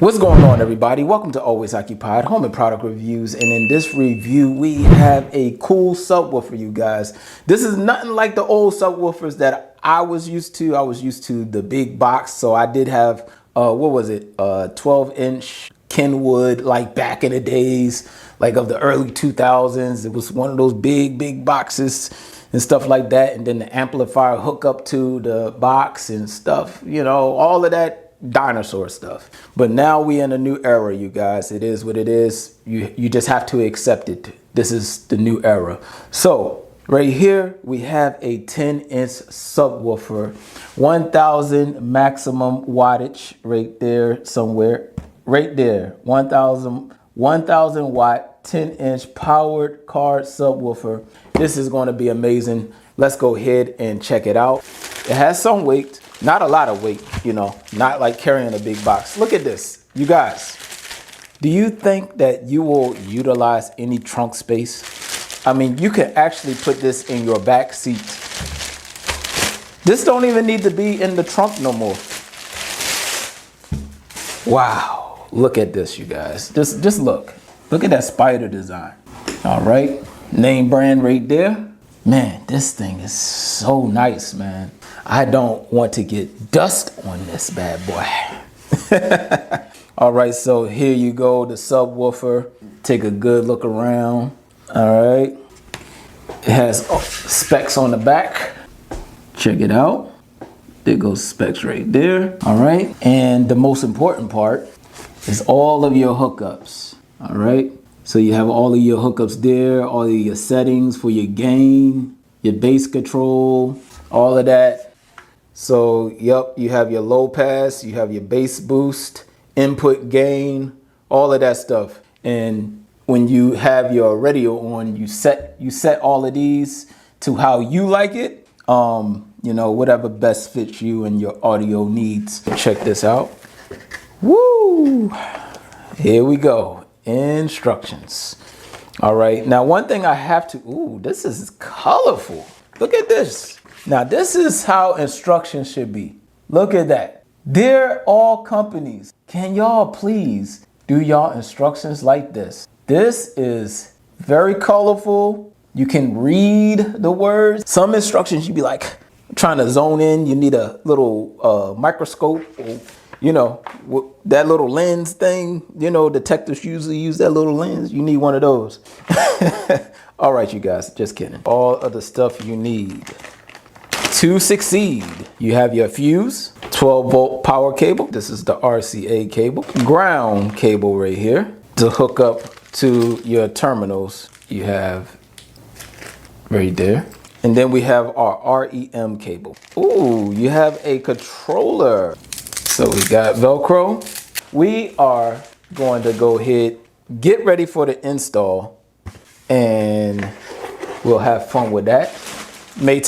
What's going on, everybody? Welcome to Always Occupied Home and Product Reviews. And in this review, we have a cool subwoofer, you guys. This is nothing like the old subwoofers that I was used to. I was used to the big box. So I did have, 12-inch Kenwood, like back in the days, like of the early 2000s. It was one of those big boxes and stuff like that. And then the amplifier hook up to the box and stuff, you know, all of that dinosaur stuff. But now we in a new era, you guys. It is what it is. You just have to accept it. This is the new era. So right here we have a 10-inch subwoofer, 1000 maximum wattage, right there somewhere, right there. 1000 watt 10-inch powered car subwoofer. This is going to be amazing. Let's go ahead and check it out. It has some weight. Not a lot of weight, you know, not like carrying a big box. Look at this, you guys. Do you think that you will utilize any trunk space? I mean, you can actually put this in your back seat. This don't even need to be in the trunk no more. Wow, look at this, you guys. Just look at that spider design. All right, name brand right there. Man, this thing is so nice, man. I don't want to get dust on this bad boy. All right, so here you go, the subwoofer. Take a good look around. All right. It has specs on the back. Check it out. There goes specs right there. All right. And the most important part is all of your hookups. All right. So you have all of your hookups there, all of your settings for your gain, your bass control, all of that. So, yep, you have your low pass, you have your bass boost, input gain, all of that stuff. And when you have your radio on, you set all of these to how you like it. You know, whatever best fits you and your audio needs. Check this out. Woo! Here we go. Instructions. All right. Now, one thing I have to, this is colorful. Look at this. Now, this is how instructions should be. Look at that. Dear all companies, can y'all please do y'all instructions like this? This is very colorful. You can read the words. Some instructions you be like trying to zone in. You need a little microscope, you know, that little lens thing. You know, detectives usually use that little lens. You need one of those. All right, you guys, just kidding. All of the stuff you need to succeed. You have your fuse, 12-volt power cable. This is the RCA cable. Ground cable right here to hook up to your terminals. You have right there. And then we have our REM cable. Ooh, you have a controller. So we got Velcro. We are going to go ahead, get ready for the install, and we'll have fun with that. May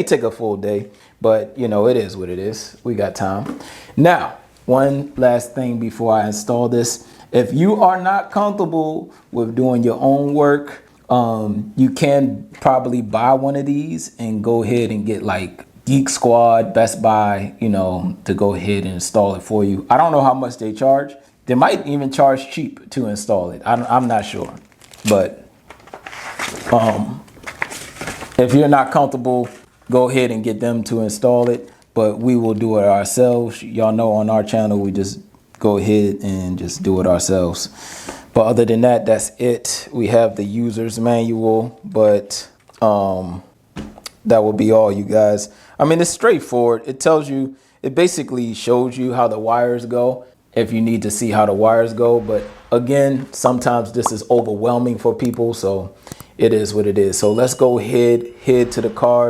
take a full day, but you know, it is what it is. We got time. Now, one last thing before I install this. If you are not comfortable with doing your own work, you can probably buy one of these and go ahead and get like Geek Squad, Best Buy, you know, to go ahead and install it for you. I don't know how much they charge. They might even charge cheap to install it. I'm not sure, but if you're not comfortable, go ahead and get them to install it, but we will do it ourselves. Y'all know on our channel, we just go ahead and just do it ourselves. But other than that, that's it. We have the user's manual, but that will be all, you guys. I mean, it's straightforward. It tells you, it basically shows you how the wires go if you need to see how the wires go. But again, sometimes this is overwhelming for people, so it is what it is. So let's go ahead, head to the cars.